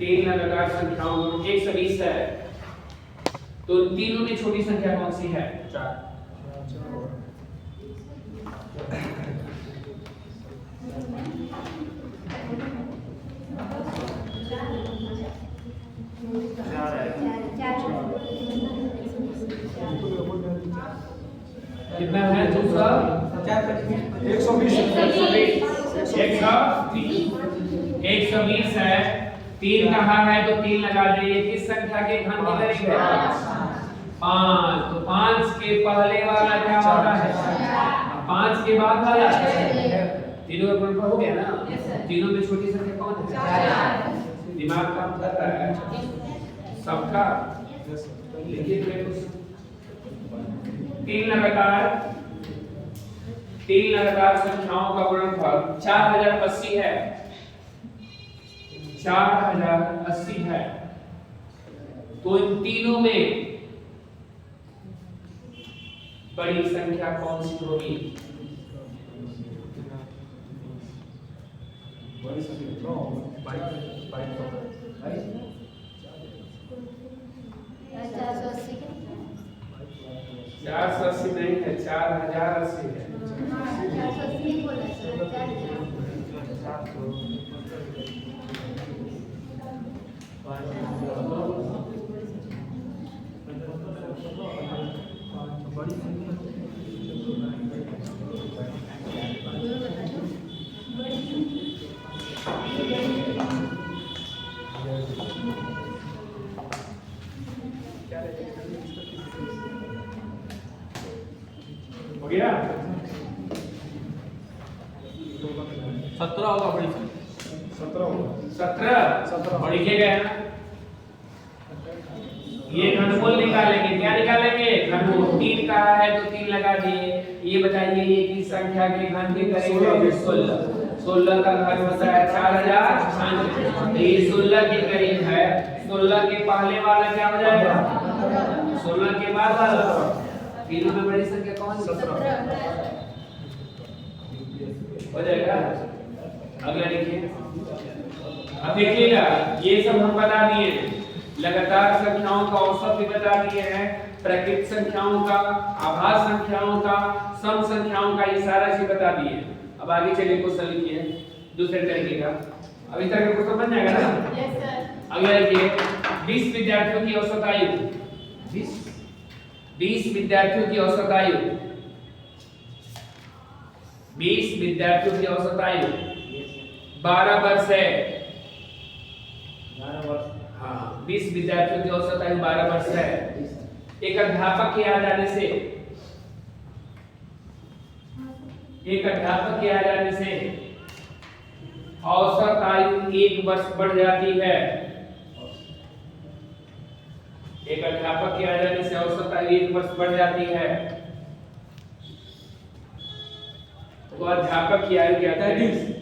तीन लगातार संख्याओं 120 है, तो तीनों में छोटी संख्या कौन सी है? 4। कितना है? 120 है। 3 कहा है तो 3 लगा दीजिए। किस संख्या के घन की करेंगे? 5। तो 5 के पहले वाला क्या होता है? 5 के बाद वाला तीनों का गुणनफल हो गया ना? तीनों में छोटी संख्या कौन है? 4। दिमाग काम कर रहा है सबका। लिखिए तीन लगातार संख्याओं का गुणनफल 4080 है। 4080 है। तो इन तीनों में बड़ी संख्या कौन सी होगी? बड़ी संख्या 480 नहीं है, 4080 है। हो गया? 17 होगा बड़ी 17 और लिखेगा ना। ये घनमूल निकालेंगे। क्या निकालेंगे? घनमूल। 3 कहा है तो 3 लगा दिए। ये बताइए ये किस संख्या के घन के करेंगे? 16 का घन होता है 4000। ये 16 के करीब है। 16 के पहले वाला क्या हो जाएगा? 16 के बाद वाला। तीनों में बड़ी संख्या कौन? 17 हो जाएगा। अगला देखिए। अब देखिएगा ये सब हम बता दिए। लगातार संख्याओं का औसत भी बता दिए हैं, प्राकृत संख्याओं का, आभास संख्याओं का, सम संख्याओं का, ये सारा चीज बता दिए। अब आगे चलिए क्वेश्चन लिखिए दूसरे तरीके का। अभी तक का क्वेश्चन बन जाएगा ना? Yes sir. अगला देखिए 20 विद्यार्थियों की औसत आयु। 20 विद्यार्थियों की औसत आयु। 20 विद्यार्थियों की औसत आयु 12 वर्ष है। 12 वर्ष। हाँ, 20 विद्यार्थियों की औसत आयु 12 वर्ष है। एक अध्यापक के आ जाने से औसत आयु 1 वर्ष बढ़ जाती है। एक अध्यापक के आ जाने से औसत आयु 1 वर्ष बढ़ जाती है। तो अध्यापक की आयु क्या है? 33।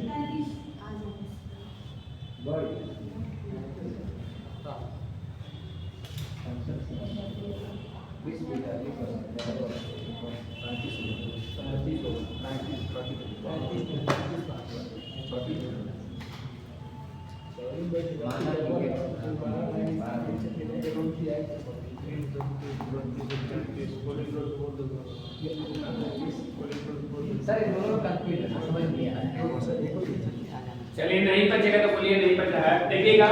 चलिए नहीं बचेगा तो बोलिए नहीं बचा है। देखिएगा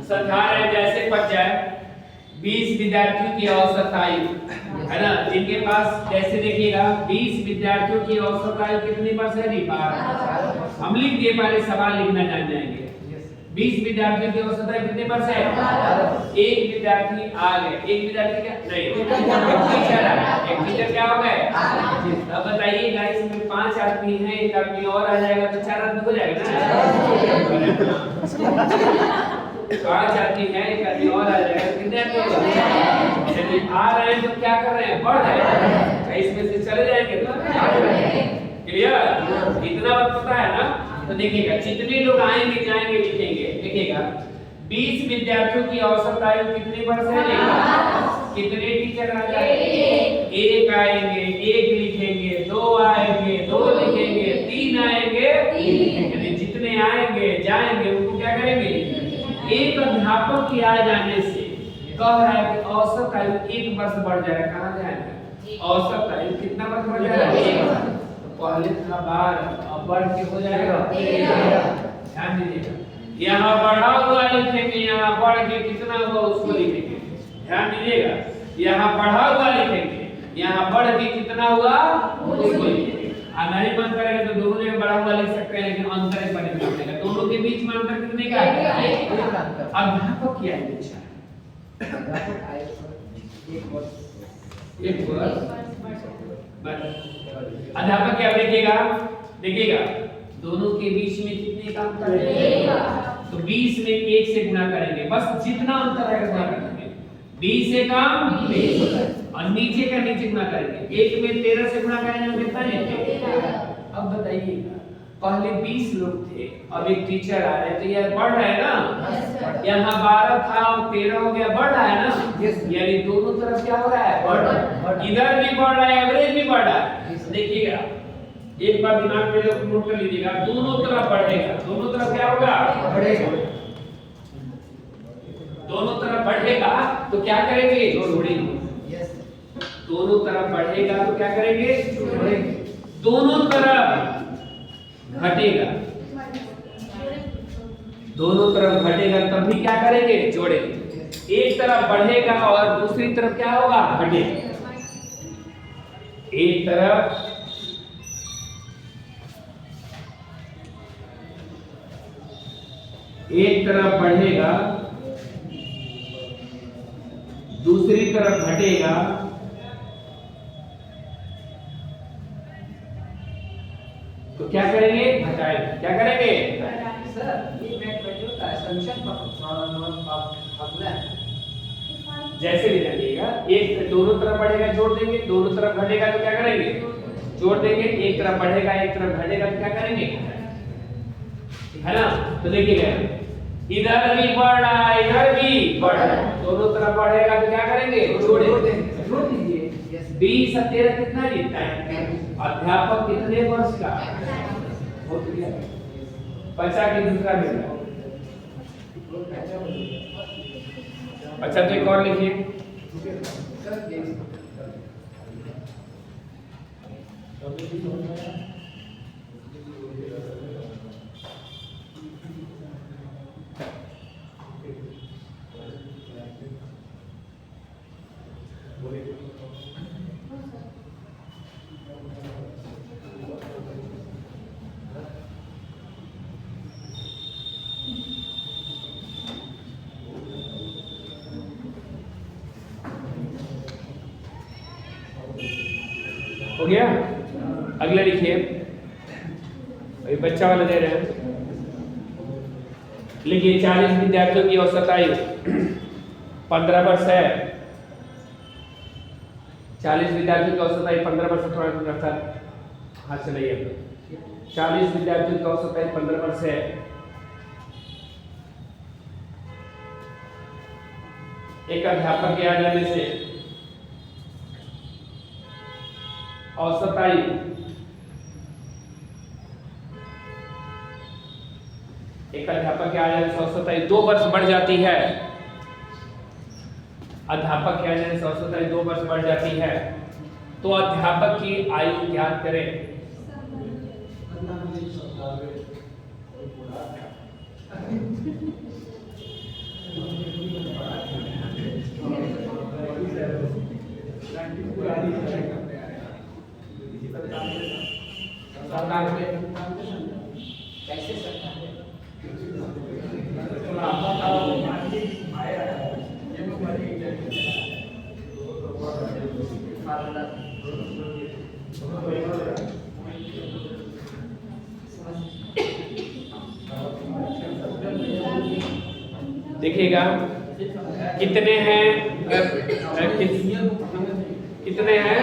संधार है जैसे बच जाए। 20 विद्यार्थियों की औसत आयु है ना, जिनके पास जैसे देखिएगा 20 विद्यार्थियों की औसत आयु कितनी वर्ष है? 12। हम लिख दिए, पहले सवाल लिखना जान जाएंगे। 20 विद्यार्थियों की औसत आयु कितने वर्ष है? एक विद्यार्थी आ गए। एक विद्यार्थी क्या नहीं, एक टीचर क्या हो गए? अब बताइएगा इसमें 5 आदमी हैं, एक आदमी और आ जाएगा तो 4 आदमी हो जाएगा ना? 5 आदमी हैं, एक आदमी और आ जाएगा कितने आदमी होगा? यदि आ रहे हैं तो क्या कर रहे हैं? बढ़ रहे हैं। इसमें से चले जाएंगे तो क्लियर? इतना बात पता है ना? तो देखिएगा जितने लोग आएंगे जाएंगे लिखेंगे। देखिएगा 20 विद्यार्थियों की औसत आयु कितने वर्ष है? कितने टीचर आ जाएंगे? एक आएंगे, एक लिखेंगे, 2 आएंगे, 2 लिखेंगे, 3 आएंगे, 3 लिखेंगे। जितने आएंगे जाएंगे उनको क्या करेंगे? एक अध्यापक के आ जाने से कह रहा है कि औसत आयु 1 वर्ष बढ़ जाएगा। कहाँ जाएगा? औसत आयु कितना वर्ष बढ़ जाएगा? 1 वर्ष। तो पहले था 12, अब बढ़ के हो जाएगा 13। ध्यान दीजिएगा, यहाँ बढ़ा हुआ लिखेंगे, यहाँ बढ़ के कितना हुआ उसको लिखेंगे। ध्यान दीजिएगा, यहाँ बढ़ा हुआ लिखेंगे, यहाँ बढ़ के कितना हुआ उसको लिखेंगे। नहीं मन करेगा तो दोनों जगह बढ़ा हुआ लिख सकते हैं, लेकिन अंतर एक बने लिखेगा। दोनों के बीच में अंतर कितने का है? अध्यापक क्या है? अच्छा, 1 वर्ष। अध्यापक क्या देखिएगा दोनों के बीच में कितने का अंतर है? तो 20 में 1 से गुणा करेंगे, बस जितना अंतर है गुणा करेंगे। 20 से कम 20 और नीचे का नीचे गुणा करेंगे। 1 में 13 से गुणा करेंगे तो कितना है? अब बताइएगा, पहले 20 लोग थे, अब एक टीचर आ रहे हैं, तो यह बढ़ रहा है ना। यहाँ 12 था और 13 हो गया, बढ़ रहा है ना। यानी दोनों तरफ क्या हो रहा है? बढ़ रहा है। इधर भी बढ़ रहा है, एवरेज भी बढ़ रहा है। देखिएगा, एक बार दिमाग में नोट कर लीजिएगा, दोनों तरफ बढ़ेगा। दोनों तरफ क्या होगा? बढ़ेगा। दोनों तरफ बढ़ेगा तो क्या करेंगे? जोड़ेंगे। दोनों तरफ बढ़ेगा तो क्या करेंगे? जोड़ेंगे। दोनों तरफ घटेगा, दोनों तरफ घटेगा तब भी क्या करेंगे? जोड़ेंगे। एक तरफ बढ़ेगा और दूसरी तरफ क्या होगा? घटेगा। एक तरफ बढ़ेगा, दूसरी तरफ घटेगा, तो क्या करेंगे? घटाएंगे। क्या करेंगे? सर ये मैथ में जो होता है सॉल्यूशन फॉर्मूला है, जैसे भी जानिएगा, एक दोनों तरफ बढ़ेगा जोड़ देंगे, दोनों तरफ घटेगा तो क्या करेंगे? जोड़ देंगे। एक तरफ बढ़ेगा एक तरफ घटेगा तो क्या करेंगे? है ना। तो देखिएगा, इधर भी बढ़ रहा है इधर भी बढ़ रहा है, दोनों तरफ बढ़ेगा तो क्या करेंगे? जोड़ेंगे। जोड़ दीजिए। 20 और 13 कितना जीतता है? अध्यापक कितने वर्ष का? हो गया। बचा के दूसरा मिला। अच्छा, तो एक और लिखिए। हो गया। अगला लिखिए, अभी बच्चा वाला दे रहे हैं। लिखिए, 40 विद्यार्थियों की औसत आयु 15 वर्ष है। 40 विद्यार्थियों की औसत आयु 15 वर्ष, थोड़ा अर्थात हाथ चलाइए। 40 विद्यार्थियों की औसत आयु 15 वर्ष है। एक अध्यापक के आ जाने से औसत आयु एक अध्यापक के आ जाने से औसत आयु 2 वर्ष बढ़ जाती है। अध्यापक के आ जाने से औसत आयु 2 वर्ष बढ़ जाती है। तो अध्यापक की आयु ज्ञात करें। कैसे सकता है? देखिएगा कितने हैं, कितने हैं?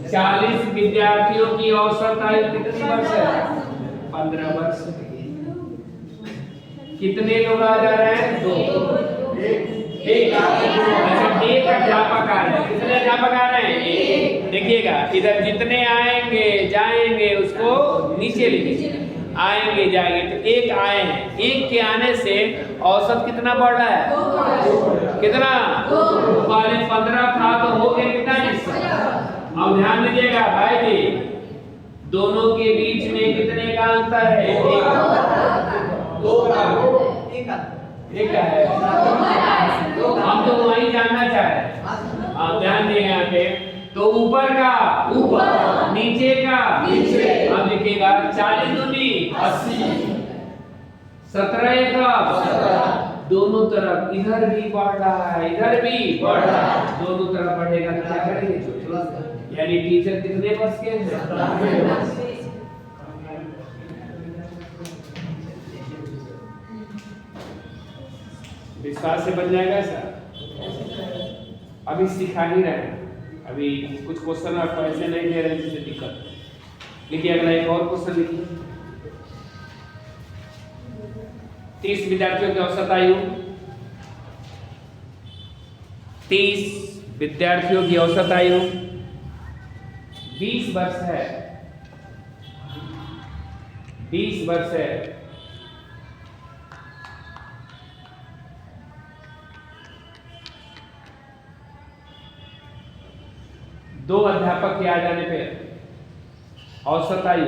40 विद्यार्थियों की औसत आयु कितनी वर्ष है? 15 वर्ष। कितने लोग आ जा रहे हैं? 2। एक अध्यापक आ रहे हैं। कितने अध्यापक आ रहे हैं? एक। देखिएगा, इधर जितने आएंगे जाएंगे उसको नीचे लिखिए। आएंगे जाएंगे, तो एक आए हैं, एक के आने से औसत कितना बढ़ रहा है? कितना? पहले 15 था तो हो गया कितना हिस्सा? अब ध्यान दीजिएगा भाई जी, दोनों के बीच में कितने का अंतर है? एक का है। हम तो वही जानना चाह रहे हैं। आप ध्यान देंगे यहाँ पे, तो ऊपर का ऊपर, नीचे का नीचे। अब देखिएगा 40 दूनी 80, 17 का 17, दोनों तरफ इधर भी बढ़ रहा है इधर भी बढ़ रहा है, दोनों तरफ बढ़ेगा तो क्या करेंगे? यानी टीचर कितने वर्ष के हैं? विश्वास से बन जाएगा सर। अभी सिखा ही रहे हैं, अभी कुछ क्वेश्चन आपको ऐसे नहीं दे रहे जिससे दिक्कत। लिखिए अगला एक और क्वेश्चन लिखिए। 30 विद्यार्थियों की औसत आयु, 30 विद्यार्थियों की औसत आयु 20 वर्ष है। 20 वर्ष है। दो अध्यापक के आ जाने पे औसत आयु,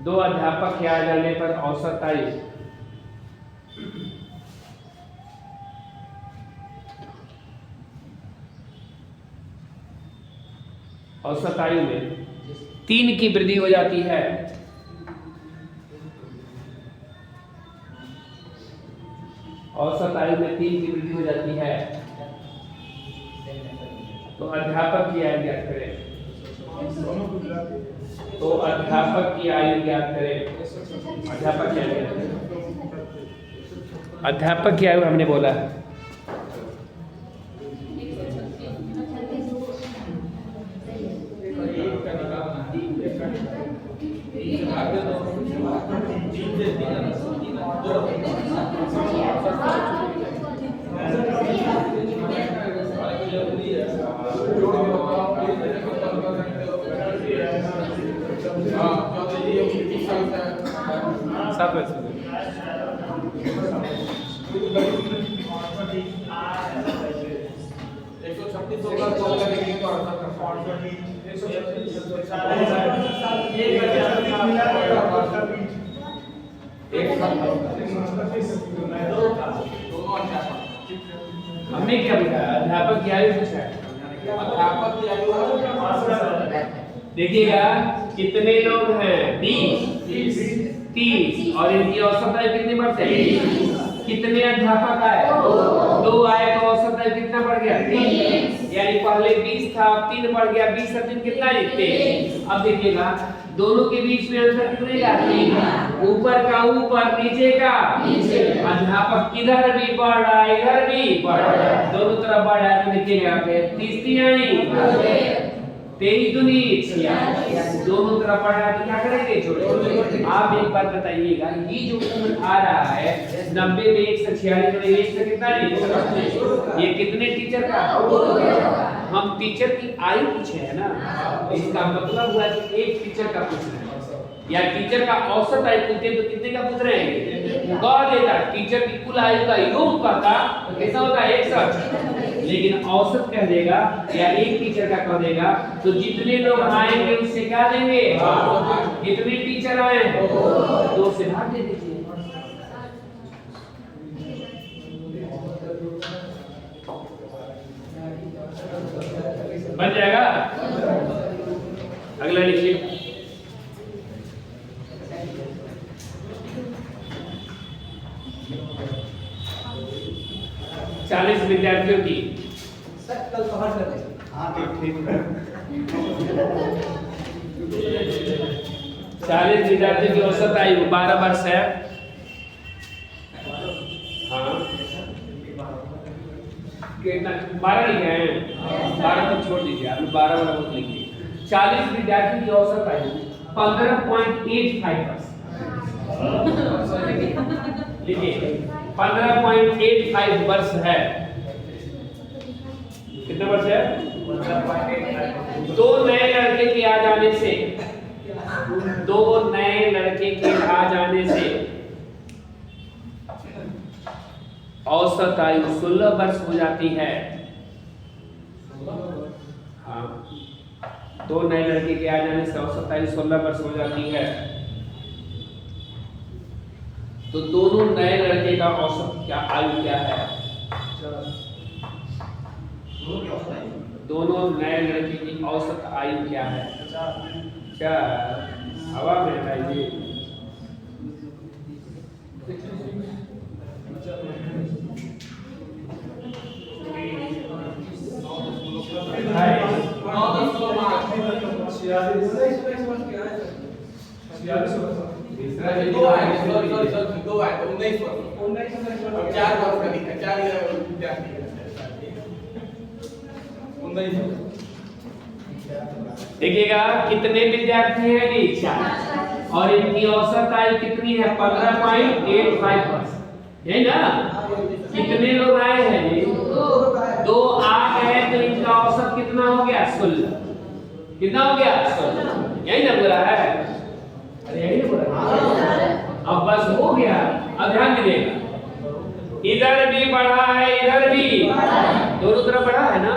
2 अध्यापक के आ जाने पर औसत आयु औसत आयु में 3 की वृद्धि हो जाती है। औसत आयु में 3 की वृद्धि हो जाती है, तो अध्यापक की आयु ज्ञात करें। तो अध्यापक की आयु ज्ञात करें। अध्यापक की आयु, अध्यापक की आयु हमने बोला है हमने क्या बताया? अध्यापक की आयु पूछा है। अध्यापक की आयु देखिएगा कितने लोग हैं? 30 और इनकी औसत आयु कितनी वर्ष है? कितने अध्यापक आए? 2 आए तो औसत आयु कितना बढ़ गया? 3। यानी पहले 20 था, अब 3 बढ़ गया। 20 से 3 कितना? 23। अब देखिएगा दोनों के बीच में अंतर कितने का? 3। ऊपर का ऊपर, नीचे का नीचे। अध्यापक किधर भी बढ़ रहा है इधर भी बढ़ रहा है, दोनों तरफ बढ़ रहा है। तो देखिएगा यहाँ पे 30 आई, 23 दूनी 46, दोनों तरफ बढ़ रहा है तो क्या करेंगे? छोटे। आप एक बात बताइएगा, ये जो कोण आ रहा है 90 में 1 से 46 में 1 से कितना? ये कितने टीचर का? हम टीचर की आयु पूछे है ना, इसका मतलब हुआ कि एक टीचर का पूछ रहे हैं, या टीचर का औसत आयु पूछते तो कितने का पूछ रहे हैं? कह देता टीचर की कुल आयु का योग कहता तो कितना होता? 160। लेकिन औसत कह देगा या एक टीचर का कह देगा तो जितने लोग आएंगे उससे क्या देंगे? कितने टीचर आए? 2 से भाग दे दीजिए। बन जाएगा। अगला लिखिए। 40 विद्यार्थियों की कल कवर कर देंगे। हाँ ठीक है। 40 विद्यार्थियों की औसत आयु 12 वर्ष है। हाँ कितना? 12 लिखे हैं। 12 तो छोड़ दीजिए, आप 12 वाला मत लिखिए। 40 विद्यार्थियों की औसत आयु 15.85 वर्ष। लिखिए 15.85 वर्ष है। कितने वर्ष है? 15.85। दो नए लड़के के आ जाने से, दो नए लड़के के आ जाने से औसत आयु 16 वर्ष हो जाती है। हाँ, दो नए लड़के के आ जाने से औसत आयु 16 वर्ष हो जाती है। तो दोनों नए लड़के का औसत क्या आयु क्या है? दोनों नए लड़के की औसत आयु क्या है? 4। हवा में हटाइए। देखिएगा कितने विद्यार्थी हैं जी? 4 और इनकी औसत आयु कितनी है? 15.85 वर्ष, यही ना? कितने लोग आए हैं जी? 2 आ गए तो इनका औसत कितना हो गया? 16। कितना हो गया? 16। यही ना बोला है? अरे यही बोला। अब बस हो गया। अब ध्यान दीजिएगा, इधर भी बढ़ा है, इधर भी दोनों तरफ बढ़ा है ना?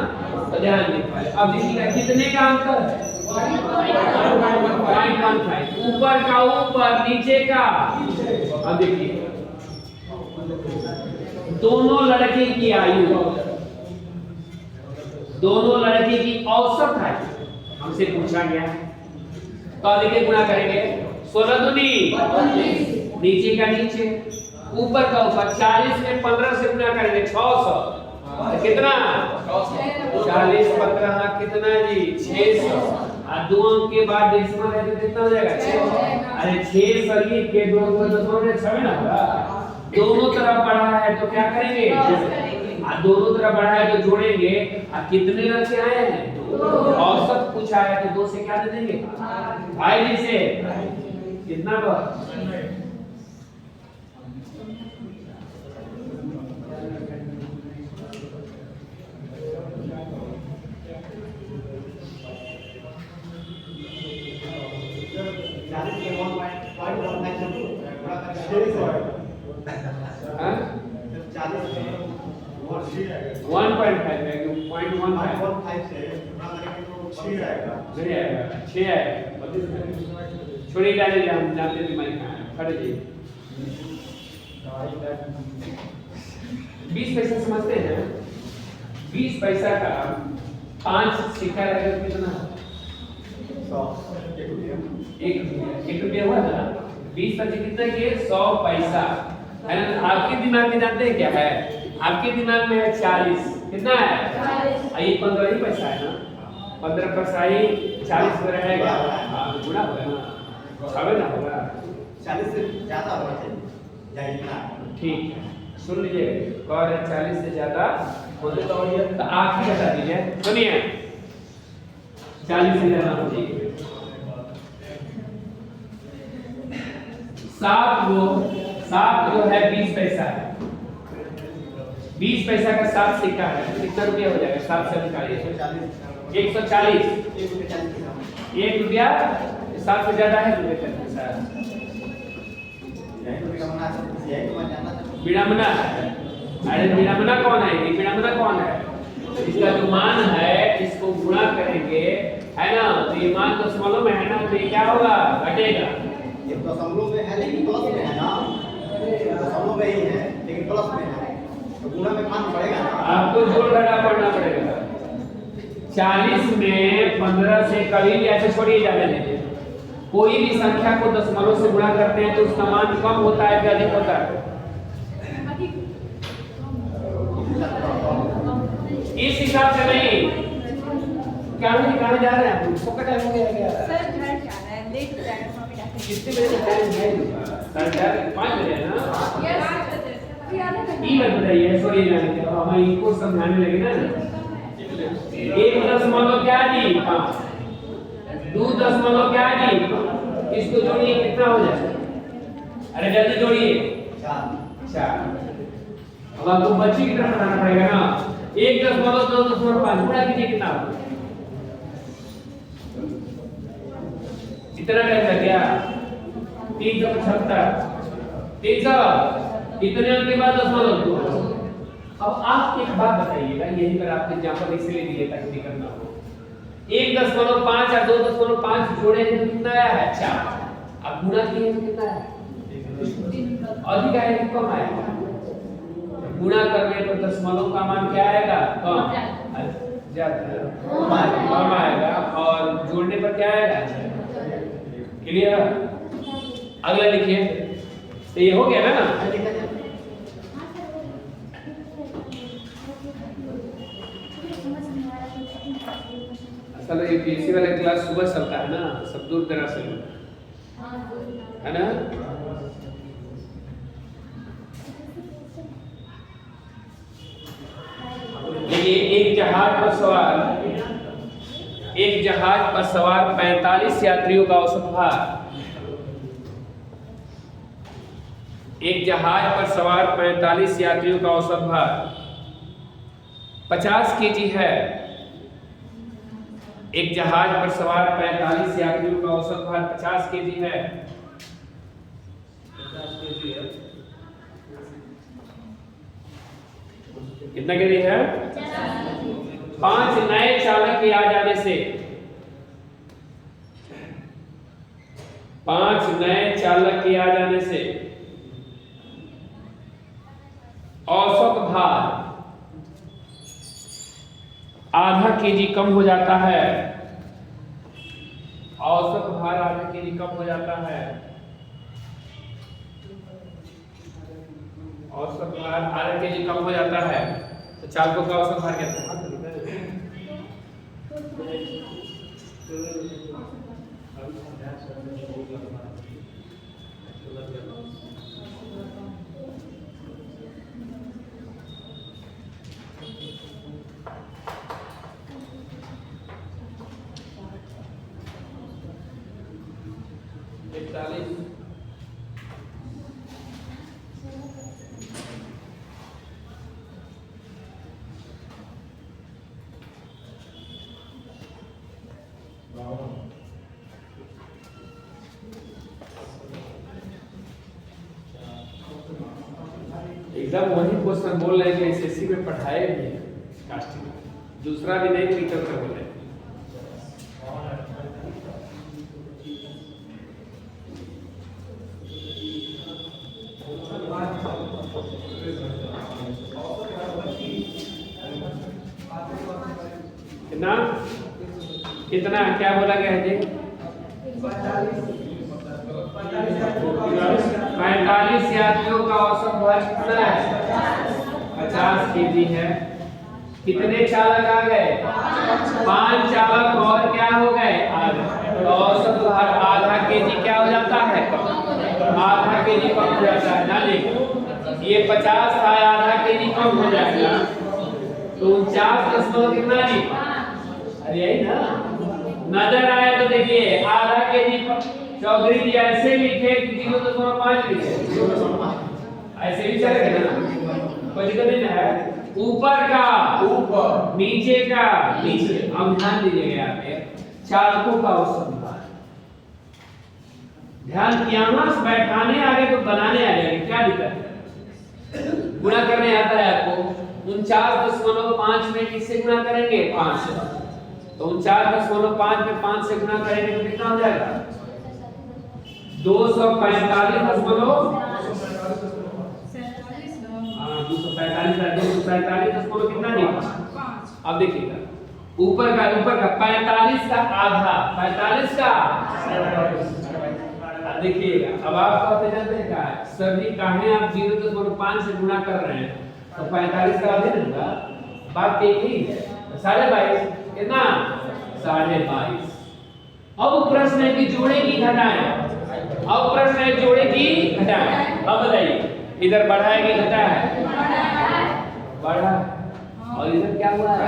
तो ध्यान दीजिए। अब देखिएगा कितने का अंतर है? 0.15। ऊपर का ऊपर, नीचे का। अब देखिए दोनों लड़के की आयु, दोनों लड़के की औसत आयु हमसे पूछा गया। तो देखिए गुणा करेंगे। 16 दूनी नीचे का नीचे, ऊपर का ऊपर। 40 में 15 से गुणा करेंगे 600। कितना? 40 15 कितना जी? 600। और 2 अंक के बाद डेसिमल है तो कितना हो जाएगा? 6। अरे 6 सही के 2 दशमलव 6 ना होगा। दोनों तरफ बढ़ा है तो क्या करेंगे? दोनों तरफ बढ़ा है तो जोड़ेंगे। और कितने लड़के आए हैं? 2। औसत पूछा है तो 2 से क्या दे देंगे? भाई जी से कितना बार? छोड़ी डाले हम जानते थे माइक खड़े जी। 20 पैसा समझते हैं? 20 पैसा का 5 सिक्का लगेगा कितना? 1 रुपया हुआ ना? 20 पैसे कितना किए? 100 पैसा है ना? आपके दिमाग में जानते हैं क्या है? आपके दिमाग में है 40। कितना है? 40। ये 15 ही पैसा है ना? 15 पैसा ही 40 में रहेगा। गुणा होगा ना? छावे ना होगा। 40 से ज्यादा होना चाहिए या इतना? ठीक है, सुन लीजिए। कौन है 40 से ज्यादा होने तो आप ही बता दीजिए। सुनिए 40 से ज्यादा हो चाहिए। 7 जो है 20 पैसा है। 20 पैसा का 7 सिक्का है, कितना रुपया हो जाएगा? 7 से निकालिए। 140। 1 रुपया 7 से ज्यादा है। विडंबना है। अरे विडंबना कौन है? विडंबना कौन है? इसका जो मान है इसको गुणा करेंगे, है ना? तो ये मान दशमलव में है ना, तो ये क्या होगा? घटेगा। ये दशमलव में है लेकिन प्लस में है ना? दशमलव में ही है लेकिन प्लस में है, तो गुणा में मान बढ़ेगा ना? आपको जोड़ घटा पढ़ना पड़ेगा। 40 में 15 से कभी भी ऐसे छोड़िए जाने दीजिए। कोई भी संख्या को दशमलव से गुणा करते हैं तो उसका मान कम होता है या अधिक होता है? इस हिसाब से नहीं। क्या कहाँ जा रहे हैं आप? फोकट टाइम हो गया क्या? सर घर जाना है, लेट हो जाएगा, मम्मी डांटेंगी। कितने बजे टाइम है? सर 5 बजे है ना? ये मत बताइए, सॉरी जाने के हम इनको समझाने लगे ना। 1 दशमलव क्या जी? 5। 2 दशमलव क्या जी? इसको जोड़िए कितना हो जाएगा? अरे जल्दी जोड़िए। 4। अब आपको बच्चे की तरफ बताना पड़ेगा ना। 1 दशमलव 2 दशमलव 5 गुणा कीजिए कितना होगा? इतना टाइम लग गया 375 300 इतने अंक के बाद 10 अब आप एक बात बताइएगा, यही पर आपने एग्जांपल इसलिए दिए ताकि दिक्कत ना हो। 1.5 और 2.5 जोड़े तो कितना आया है 4। अब गुणा किए तो कितना है अधिक आया कि कम आएगा? गुणा करने पर दशमलव का मान क्या आएगा? कम ज्यादा कम आएगा, और जोड़ने पर क्या आएगा? क्लियर? अगला लिखिए। तो ये हो गया ना? असल में यूपीएससी वाला क्लास सुबह चलता है ना, सब दूर दराज से है ना। ये एक जहाज पर सवार 45 यात्रियों का औसत भार, एक जहाज पर सवार 45 यात्रियों का औसत भार 50 केजी है। एक जहाज पर सवार 45 यात्रियों का औसत भार 50 केजी है। कितना केजी है? 5 नए चालक के आ जाने से 5 नए चालक के आ जाने से औसत भार आधा केजी कम हो जाता है। औसत भार आधा केजी कम हो जाता है। औसत भार आधा केजी कम हो जाता है। तो चालकों का औसत भार कितना है? एकदम वही क्वेश्चन बोल रहे हैं कि एसएससी में पढ़ाए भी हैं कास्टिंग, दूसरा भी नहीं तरीके से बोल रहे हैं। कितना कितना क्या बोला गया है जी? 45 यात्रियों का औसत भार कितना है? 50 केजी है। कितने चालक आ गए? 5 चालक और क्या हो गए? तो औसत भार आधा केजी क्या हो जाता है? आधा केजी कम हो जाता है ना जी। ये 50 था, आधा केजी कम हो जाएगा तो 49 कितना जी? अरे यही ना नजर आए तो देखिए आधा केजी। चौधरी जी ऐसे लिखे कि 0.5 लिखे, ऐसे भी चलेगा ना, कोई दिक्कत नहीं है। ऊपर का ऊपर, नीचे का नीचे। अब ध्यान दीजिएगा यहाँ पे चालकों का औसत भार। ध्यान यहाँ से बैठाने आ गए तो बनाने आ जाएंगे, क्या दिक्कत है? गुणा करने आता है आपको। 49.5 में किससे गुणा करेंगे? 5 से। तो 49.5 में 5 से गुणा करेंगे तो कितना हो जाएगा? 245 कितना नहीं? अब देखिएगा ऊपर का 45 का आधा, 45 का। देखिएगा अब आप कहते जानते हैं क्या है सर जी, काहे आप 0.5 से गुणा कर रहे हैं तो 45 का आधे होगा। बात एक ही है। 22.5 कितना? 22.5। अब प्रश्न है कि जोड़े की घटाएं। अब प्रश्न है जोड़े की घटाएं। अब बताइए इधर बढ़ा है कि घटा है? बढ़ा। और इधर क्या हुआ है?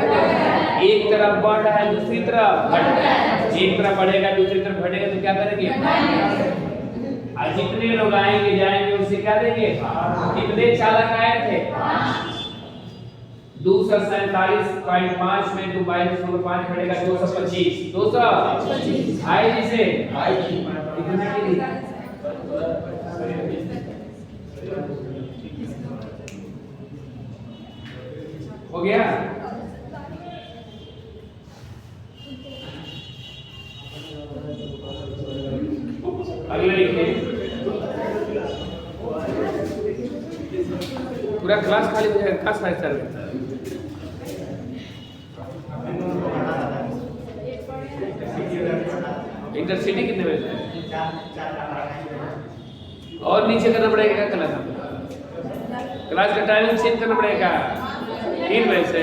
एक तरफ बढ़ रहा है, दूसरी तरफ घट रहा है। एक तरफ बढ़ेगा, दूसरी तरफ घटेगा तो क्या करेंगे? और जितने लोग आएंगे जाएंगे उससे क्या देंगे? कितने चालक आए थे? 247.5 में 2/5 बढ़ेगा 225 225 आई जिसे कितना की हो गया। अगला लिखिए, पूरा क्लास खाली हो जाएगा। क्लास है सर, इंटरसिटी कितने बजे है? और नीचे करना पड़ेगा क्या क्लास? क्लास का टाइमिंग चेंज करना पड़ेगा 3 बजे से।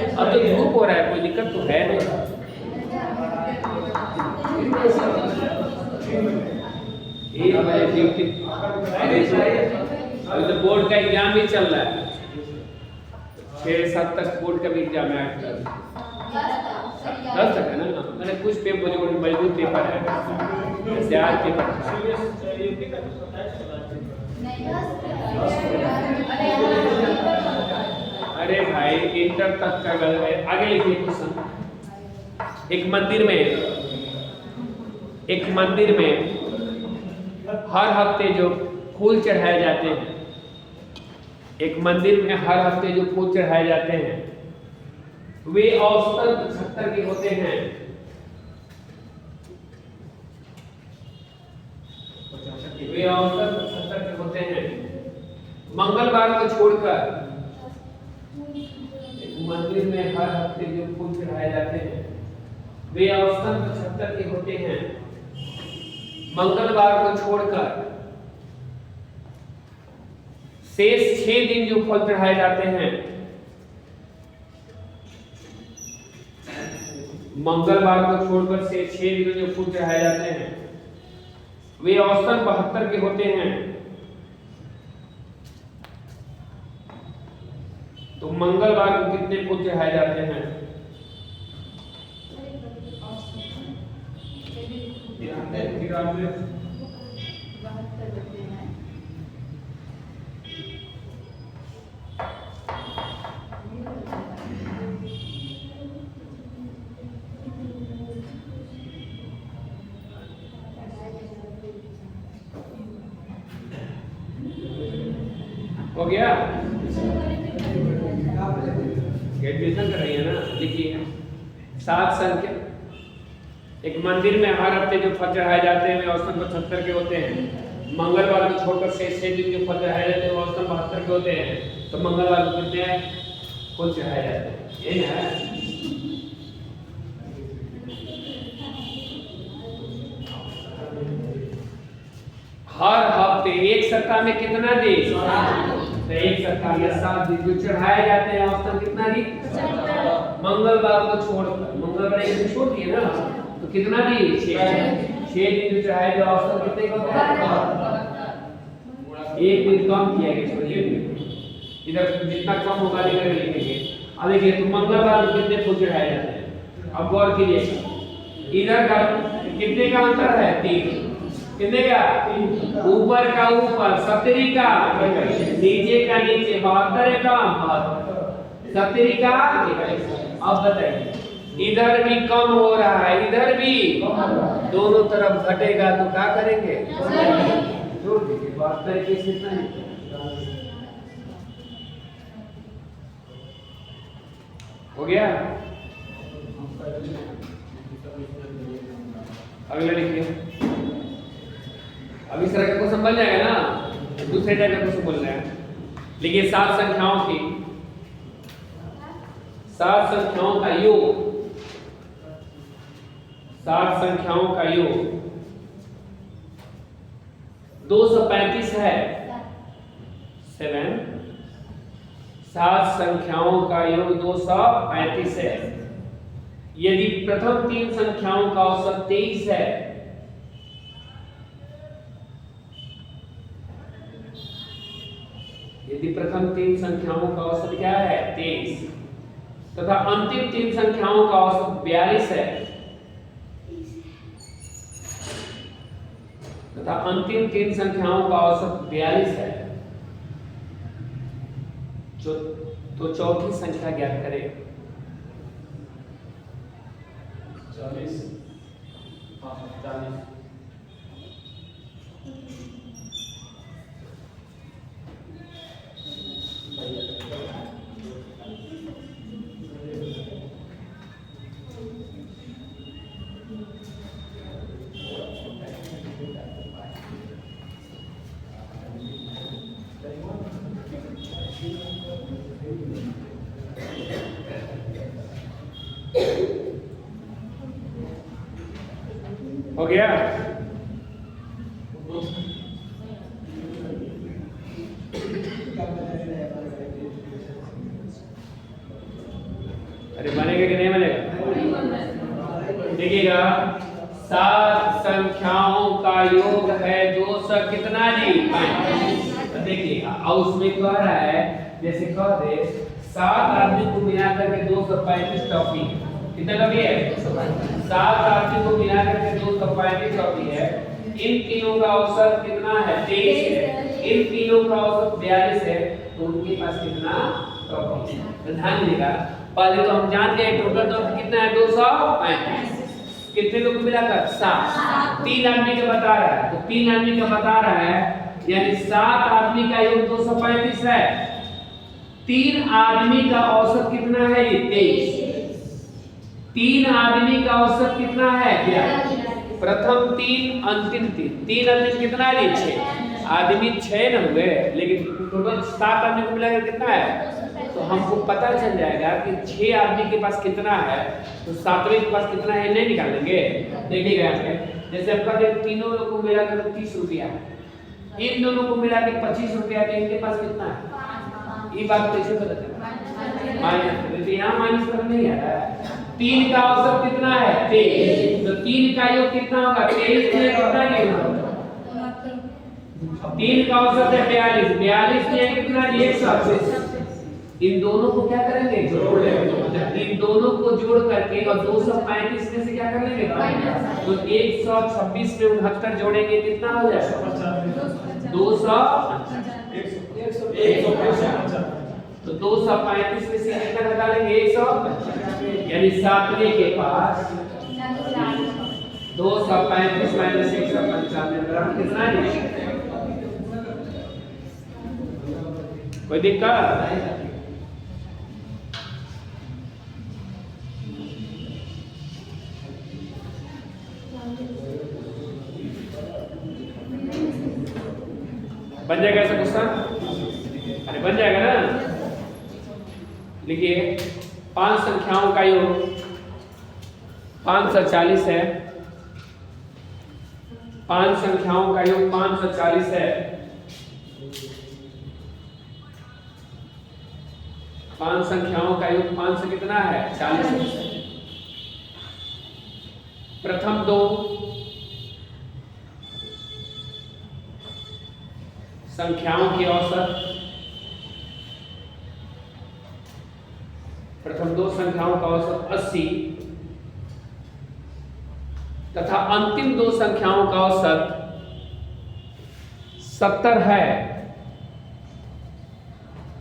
अब तो धूप हो रहा है, कोई दिक्कत तो है नहीं। 1 बजे ड्यूटी। अभी तो बोर्ड का एग्जाम भी चल रहा है, 6-7 तक बोर्ड का भी एग्जाम है। 10 तक है ना? मैंने कुछ पेपर जो मजबूत पेपर है, जैसे आज पेपर अरे भाई इंटर तक का गलत है। आगे लिखिए क्वेश्चन। एक मंदिर में हर हफ्ते जो फूल चढ़ाए जाते हैं, एक मंदिर में हर हफ्ते जो फूल चढ़ाए जाते हैं वे औसतन 75 के होते हैं। वे औसतन 75 के होते हैं। मंगलवार को छोड़कर मंदिर में हर हफ्ते जो फूल चढ़ाए जाते हैं वे औसतन 75 के होते हैं। मंगलवार को छोड़कर शेष 6 दिन जो फल चढ़ाए जाते हैं, मंगलवार को छोड़कर शेष 6 दिन जो फूल चढ़ाए जाते हैं वे औसतन 72 के होते हैं। तो मंगलवार को कितने फूल चढ़ाए जाते हैं? हो गया? एडमिशन कर रही है ना? लिखिए 7 संख्या। एक मंदिर में हर हफ्ते जो फल चढ़ाए जाते हैं वे औसतन 75 के होते हैं। मंगलवार को छोड़कर शेष 6 दिन जो फल चढ़ाए जाते हैं वो औसतन 72 के होते हैं। तो मंगलवार को कितने फल चढ़ाए जाते हैं? यही है। हर हफ्ते एक सप्ताह में कितना दिन? तो एक सप्ताह में 7 दिन जो चढ़ाए जाते हैं औसतन कितना दिन? मंगलवार को छोड़कर, मंगलवार एक दिन छोड़ दिए ना, तो कितना दिन? 6 दिन जो चढ़ाए जाते औसतन कितने का होता है? एक दिन कम किया गया, छोड़िए इधर जितना कम होगा इधर लिखेंगे। अब देखिए तो मंगलवार को कितने फूल चढ़ाए जाते हैं? अब गौर कीजिए, इधर का कितने का अंतर है? 3। कितने का? ऊपर का ऊपर 70 का, नीचे का नीचे 72 का 70 का। अब बताइए इधर भी कम हो रहा है, इधर भी दोनों तरफ घटेगा तो क्या करेंगे? जोड़ दीजिए। 72 के कितना है? हो गया? अगला लिखिए। अब इस तरह का क्वेश्चन बन जाएगा ना, दूसरे टाइप का क्वेश्चन बोल रहे हैं। लिखिए 7 संख्याओं का योग, 7 संख्याओं का योग 235 है। 7 संख्याओं का योग 235 है। यदि प्रथम 3 संख्याओं का औसत 23 है, यदि प्रथम 3 संख्याओं का औसत क्या है? 23, तथा अंतिम 3 संख्याओं का औसत 42 है, तथा अंतिम 3 संख्याओं का औसत 42 है, जो तो चौथी संख्या ज्ञात करें। 40 40 हो गया। अरे बनेगा कि नहीं बनेगा? देखिएगा 7 संख्याओं का योग है 200 कितना जी? 35। तो देखिएगा और उसमें कह रहा है जैसे कह दे 7 आदमी को मिलाकर के 235 टॉफी है। कितना टॉफी है? 7 आदमी को मिलाकर के 235 टॉफी है। इन तीनों का औसत कितना है? 23 है। इन तीनों का औसत 42 है। तो उनके पास कितना टॉफी है? तो ध्यान दीजिएगा, पहले तो हम जान गए टोटल टॉफी कितना है? 235। कितने लोग मिलाकर? 7। 3 आदमी का बता रहा है, तो 3 आदमी का बता रहा है यानी 7 आदमी का योग 235 है। 3 आदमी का औसत कितना है? 23। 3 आदमी का औसत कितना है? 42। प्रथम 3 अंतिम 3। 3 अंतिम कितना है? 6 आदमी 6 न हुए, लेकिन टोटल 7 आदमी को मिलाकर कितना है? तो हमको पता चल जाएगा कि 6 आदमी के पास कितना है, तो 7वें के पास कितना है नहीं निकालेंगे। देखिएगा यहाँ पे जैसे आपका तीनों लोग को मिलाकर 30 रुपया, इन दोनों को मिलाकर 25 रुपया, तो इनके पास कितना है? ये बात कैसे पता चला? माइनस। तो यहाँ माइनस कर नहीं है। 3 का औसत कितना है? 23। तो 3 का योग कितना होगा? 23 में कितना योग? 3 का औसत है 42। 42 में कितना? 100। इन दोनों को क्या करेंगे? जोड़ लेंगे। इन दोनों को जोड़ करके और 235 में से क्या कर लेंगे? तो 126 में 69 जोड़ेंगे कितना हो जाएगा? 200 तो 235 में से कितना घटा लेंगे? 100 यानी 7वें के पास 235 माइनस 195 बराबर कितना है? कोई दिक्कत? बन जाएगा ऐसा क्वेश्चन? अरे बन जाएगा ना। लिखिए 5 संख्याओं का योग 540 है। 5 संख्याओं का योग 540 है। 5 संख्याओं का योग 500 कितना है? 40। प्रथम 2 संख्याओं की औसत, प्रथम 2 संख्याओं का औसत 80 तथा अंतिम 2 संख्याओं का औसत 70 है।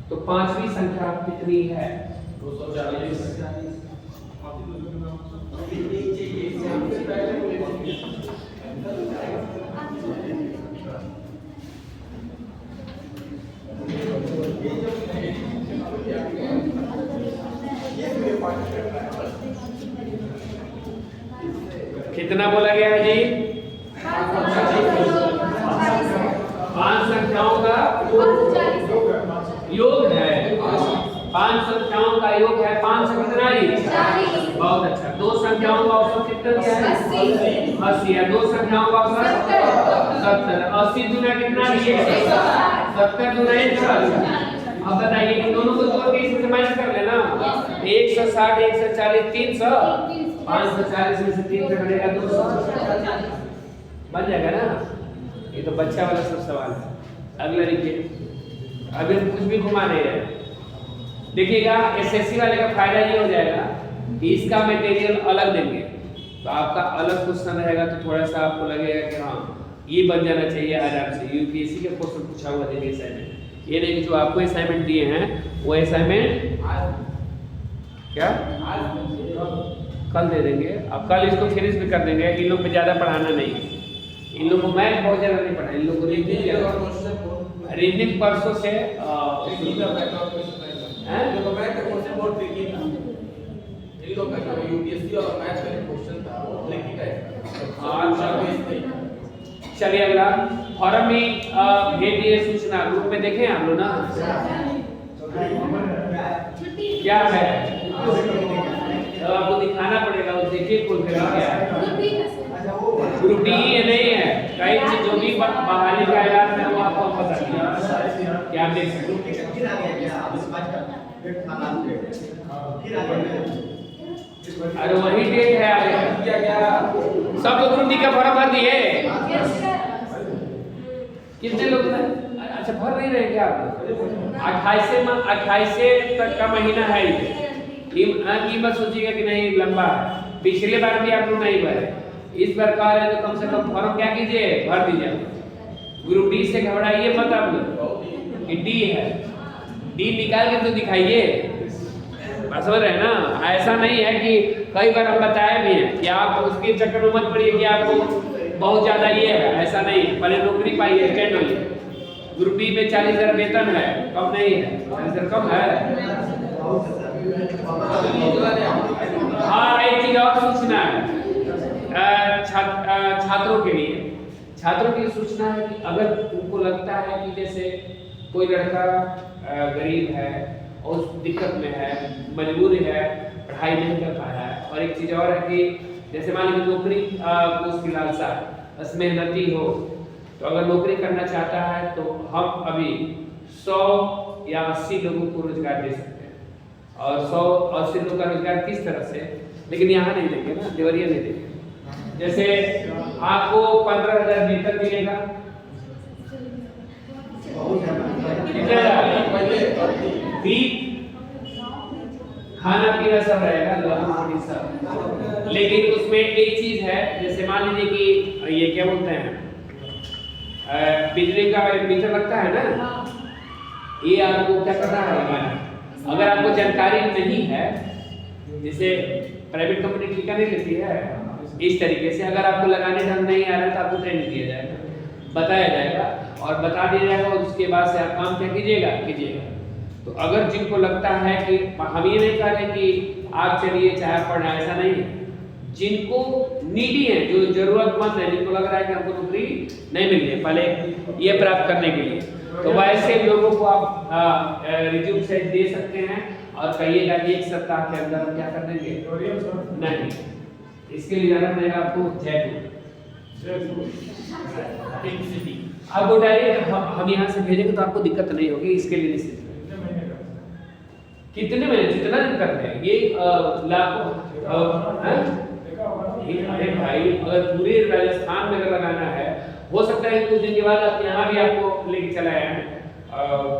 तो 5वीं संख्या कितनी है? 240। कितना बोला गया है जी? 5 संख्याओं का योग है। 5 संख्याओं का योग है 500 कितना ही? 40। बहुत अच्छा। 2 संख्याओं का औसत कितना है? 80 है। 2 संख्याओं का औसत 70। 80 गुना कितना है? 70 गुना 140। अब बताइए इन दोनों को जोड़ के इसमें से माइनस कर लेना। 160 140 300 540 में से 300 घटेगा 200 बन जाएगा ना। ये तो बच्चा वाला सब सवाल है। अगला देखिए, अभी हम कुछ भी घुमा दे रहे हैं। देखिएगा एसएससी वाले का फायदा ये हो जाएगा कि इसका मटेरियल अलग देंगे, तो आपका अलग क्वेश्चन रहेगा, तो थोड़ा सा आपको लगेगा कि हाँ ये बन जाना चाहिए आराम से। यूपीएससी के क्वेश्चन पूछा हुआ देंगे साइड में, ये नहीं कि जो आपको असाइनमेंट दिए हैं वो असाइनमेंट क्या कल दे देंगे। अब कल इसको फिनिश भी कर देंगे। इन लोग पे ज़्यादा पढ़ाना नहीं है, इन लोग को मैथ बहुत ज़्यादा नहीं पढ़ा, इन लोग को रीजनिंग परसों से चलिए अगला फॉरम में भेज दिए सूचना ग्रुप में देखें आप लोग ना क्या है तो आपको दिखाना पड़ेगा। उस देखिए कुल क्या है ग्रुप डी ये नहीं है, कई चीज जो भी बहाली का ऐलान है वो आपको पता नहीं क्या देख सकते अरे वही डेट है क्या क्या सब लोग ग्रुप डी का फॉर्म भर दिए कितने लोग हैं? अच्छा भर नहीं रहे क्या आप? 28 तक का महीना है ये मत सोचिएगा कि नहीं लंबा है। पिछले बार भी आप लोग नहीं भरे, इस बार कह रहे तो कम से कम फॉर्म क्या कीजिए भर दीजिए। ग्रुप डी से घबराइए मत आप लोग कि डी है, डी निकाल के तो दिखाइए। समझ रहे हैं ना? ऐसा नहीं है कि कई बार हम बताए भी हैं कि आप उसके चक्कर में मत पड़िए कि आपको बहुत ज़्यादा ये है, ऐसा नहीं है। पहले नौकरी पाइए, स्टैंड होइए। ग्रुप डी में 40,000 वेतन है, कम नहीं है, सर कम है। हाँ एक चीज और सूचना है छात्रों के लिए सूचना है कि अगर उनको लगता है कि जैसे कोई लड़का गरीब है और उस दिक्कत में है, मजबूरी है, पढ़ाई नहीं कर पाया है, और एक चीज और है कि जैसे मान लीजिए नौकरी को उसकी लालसा है, बस मेहनती हो, तो अगर नौकरी करना चाहता है तो हम अभी 100 या 80 लोगों को रोजगार दे सकते हैं। और 100 80 लोगों का रोजगार किस तरह से, लेकिन यहाँ नहीं देंगे ना, देवरिया नहीं देंगे। जैसे आपको 15,000 वेतन मिलेगा, खाना पीना सब रहेगा, सब। लेकिन उसमें एक चीज है, जैसे मान लीजिए कि ये क्या बोलते हैं बिजली का मीटर लगता है ना, ये आपको क्या करना है लगाना। अगर आपको जानकारी नहीं है, जैसे प्राइवेट कंपनी ठेका नहीं लेती है, इस तरीके से अगर आपको लगाने ढंग नहीं आ रहा है तो आपको ट्रेनिंग दिया जाएगा, बताया जाएगा और बता दिया जाएगा, और उसके बाद से आप काम क्या कीजिएगा। तो अगर जिनको लगता है कि हम ये नहीं कह रहे कि आप चलिए चाहे पढ़ना, ऐसा नहीं है। जिनको नीडी है, जो जरूरतमंद है, जिनको लग रहा है कि हमको नौकरी नहीं मिल रही है पहले ये प्राप्त करने के लिए, तो वैसे लोगों को आप रिज्यूम से दे सकते हैं और कहिएगा कि 1 सप्ताह के अंदर हम क्या कर देंगे। नहीं, इसके लिए जाना पड़ेगा आपको जयपुर सिटी। आपको डायरेक्ट हम यहाँ से भेजेंगे तो आपको दिक्कत नहीं होगी। इसके लिए निश्चित कितने महीने जितना दिन करते हैं ये लाखों। अरे भाई अगर पूरे राजस्थान में अगर लगाना है, हो सकता है कुछ दिन के बाद आप यहाँ भी आपको लेके चला आए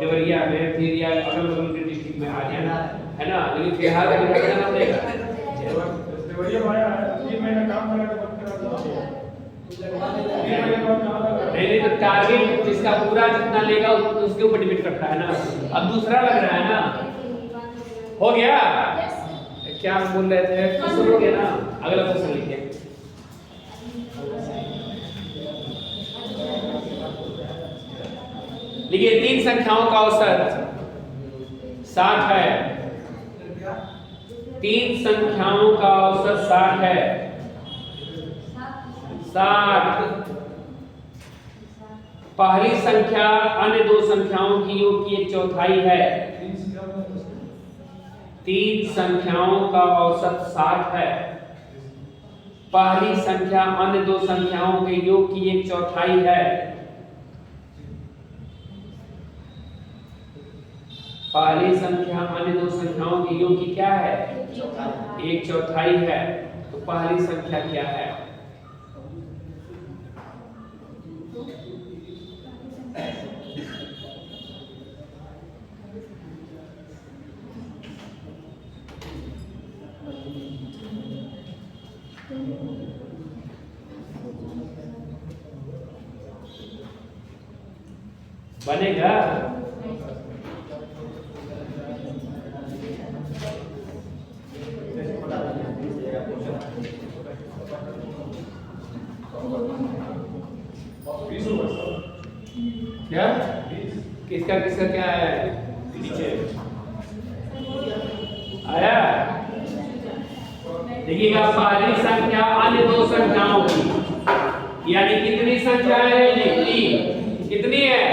देवरिया में, फिर या अगल बगल के डिस्ट्रिक्ट में आ जाना है ना, लेकिन फिलहाल जाना पड़ेगा। देवरिया में आया है 3 महीने काम करा के बंद करा दिया। नहीं तो टारगेट जिसका पूरा जितना लेगा उसके ऊपर डिपेंड करता है ना। अब दूसरा लग रहा है ना, हो गया क्या हम बोल रहे थे, क्वेश्चन हो गया ना। अगला क्वेश्चन लिखिए। देखिए 3 संख्याओं का औसत 60 है। 3 संख्याओं का औसत 60 है। 60 पहली संख्या अन्य 2 संख्याओं की योग की 1/4 है। 3 संख्याओं का औसत 60 है। पहली संख्या अन्य 2 संख्याओं के योग की 1/4 है। पहली संख्या अन्य 2 संख्याओं के योग की क्या है? 1/4 है। तो पहली संख्या क्या है? बनेगा क्या किसका किसका क्या है नीचे आया? देखिएगा पहली संख्या अन्य दो संख्याओं की, यानी कितनी संख्याएं हैं? तीन। कितनी है?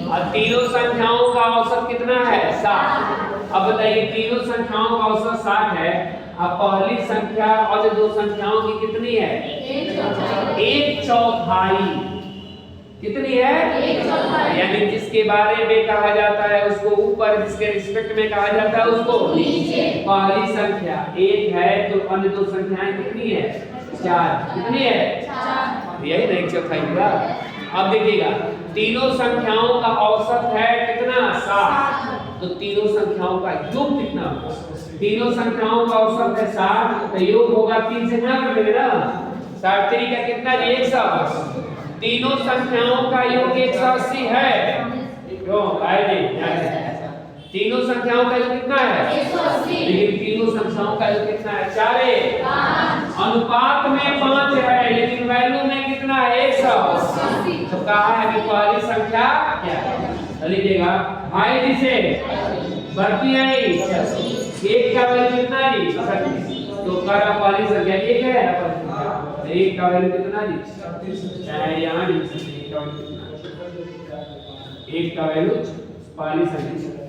और तीनों संख्याओं का औसत कितना है? 7। अब बताइए तीनों संख्याओं का औसत 7 है। अब पहली संख्या और दो संख्याओं की कितनी है? 1/4। कितनी है? 1/4। यानी जिसके बारे में कहा जाता है उसको ऊपर, जिसके रिस्पेक्ट में कहा जाता है उसको नीचे। पहली संख्या 1 है तो अन्य दो संख्याएं कितनी है? 4। कितनी है? 4। यही ना 1/4 हुआ। अब देखिएगा तीनों संख्याओं का औसत है कितना? 7। तो तीनों संख्याओं का योग कितना? तीनों संख्याओं का औसत है 7, तो योग होगा 3 से गुणा कर देंगे ना। 7 3 का कितना? 180। तीनों संख्याओं का योग 180 है। क्यों आए जी? तीनों संख्याओं का योग कितना है? 180। लेकिन तीनों संख्याओं का योग कितना है? 4 अनुपात में 5 है, लेकिन वैल्यू में कितना है? 180। तो कहा है कि पहली संख्या क्या है? लीजिएगा भाई जी से बढ़ती है 1 का वैल्यू कितना है? 36। तो कहा पहली संख्या 1 है। 1 का वैल्यू कितना है? चाहे यहाँ 1 का वैल्यू कितना है? 1 का वैल्यू पहली संख्या।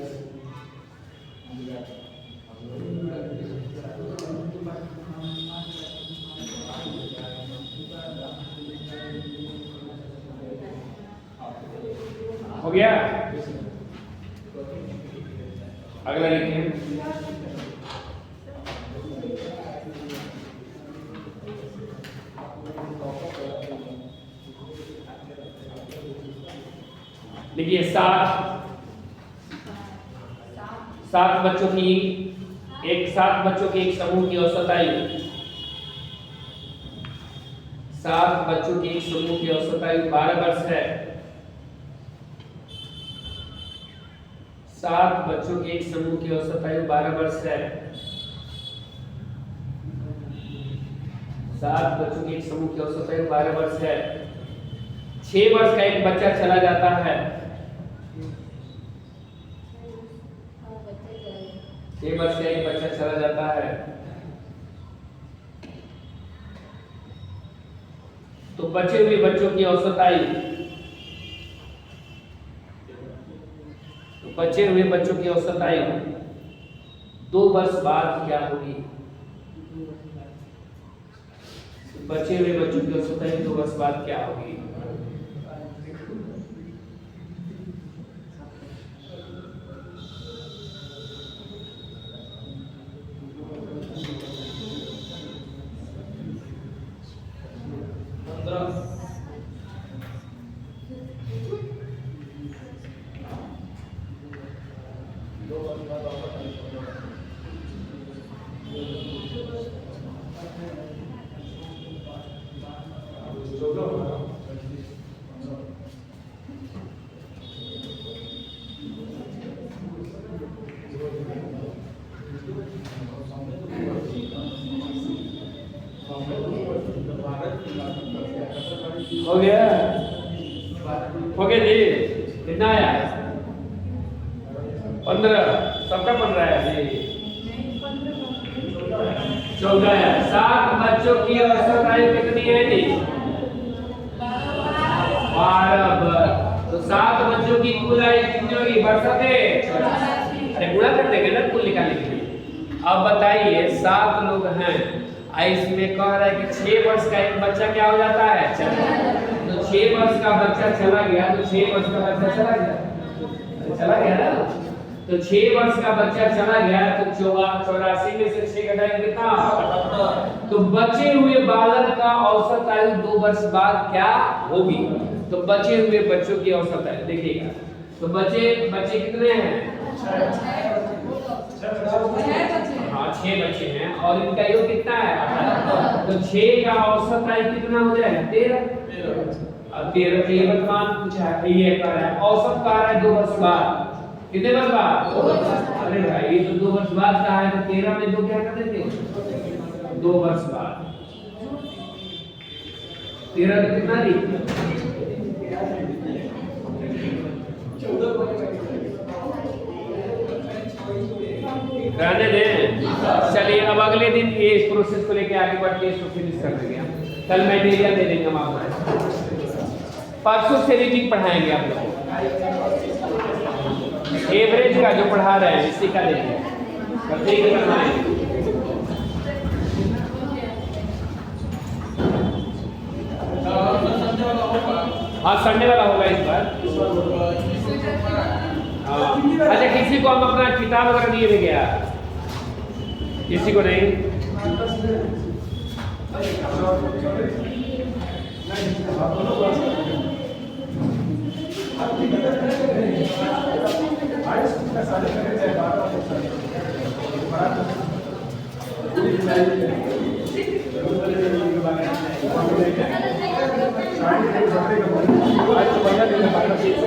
हो गया? अगला लिखिए। देखिए 7 बच्चों की एक समूह की औसत आयु 7 बच्चों के एक समूह की औसत आयु 12 वर्ष है। 7 बच्चों के एक समूह की औसत आयु 12 वर्ष है। 7 बच्चों के एक समूह की औसत आयु 12 वर्ष है। 6 वर्ष का एक बच्चा चला जाता है। 6 वर्ष का एक बच्चा चला जाता है तो बचे हुए बच्चों की औसत आयु 2 वर्ष बाद क्या होगी? बचे हुए बच्चों की औसत आयु 2 वर्ष बाद क्या होगी? हो गया? हो गया जी? कितना आया? 15। सबका 15 है जी। 14 है। 7 बच्चों की औसत आयु कितनी है जी? 12। तो 7 बच्चों की कुल आयु कितनी होगी? बरसते अरे गुणा कर देंगे ना कुल निकालने के लिए। अब बताइए 7 लोग हैं, इसमें कह रहा है कि 6 वर्ष का एक बच्चा क्या हो जाता है? तो 6 वर्ष का बच्चा चला गया तो 6 वर्ष का बच्चा चला गया ना। तो 6 वर्ष का बच्चा चला गया तो 84 में से 6 घटाएंगे कितना? तो बचे हुए बालक का औसत आयु 2 वर्ष बाद क्या होगी? तो बचे हुए बच्चों की औसत आयु देखिएगा। तो बच्चे कितने हैं? 6 बच्चे हैं और इनका योग कितना है? तो 6 का औसत आयु कितना हो जाएगा? 13। अब 13 का ये वर्तमान पूछा है, ये कर रहा है औसत का रहा है 2 वर्ष बाद। कितने वर्ष बाद? 2 वर्ष। अरे भाई ये तो 2 वर्ष बाद का है तो 13 में 2 क्या कर देते? 2 वर्ष बाद। 13 में कितना दी? दिन ये इस प्रोसेस को लेके आगे बढ़ के इसको फिनिश कर देंगे हम। कल मटेरियल दे देंगे हम आपको, परसों से रीडिंग पढ़ाएंगे आप लोगों को। एवरेज का जो पढ़ा रहे हैं इसी का देंगे, करते ही करवाएंगे। हाँ संडे वाला होगा इस बार। हाँ अच्छा, किसी को हम अपना किताब वगैरह दिए थे क्या? किसी को नहीं? आज तो बढ़िया दिन है।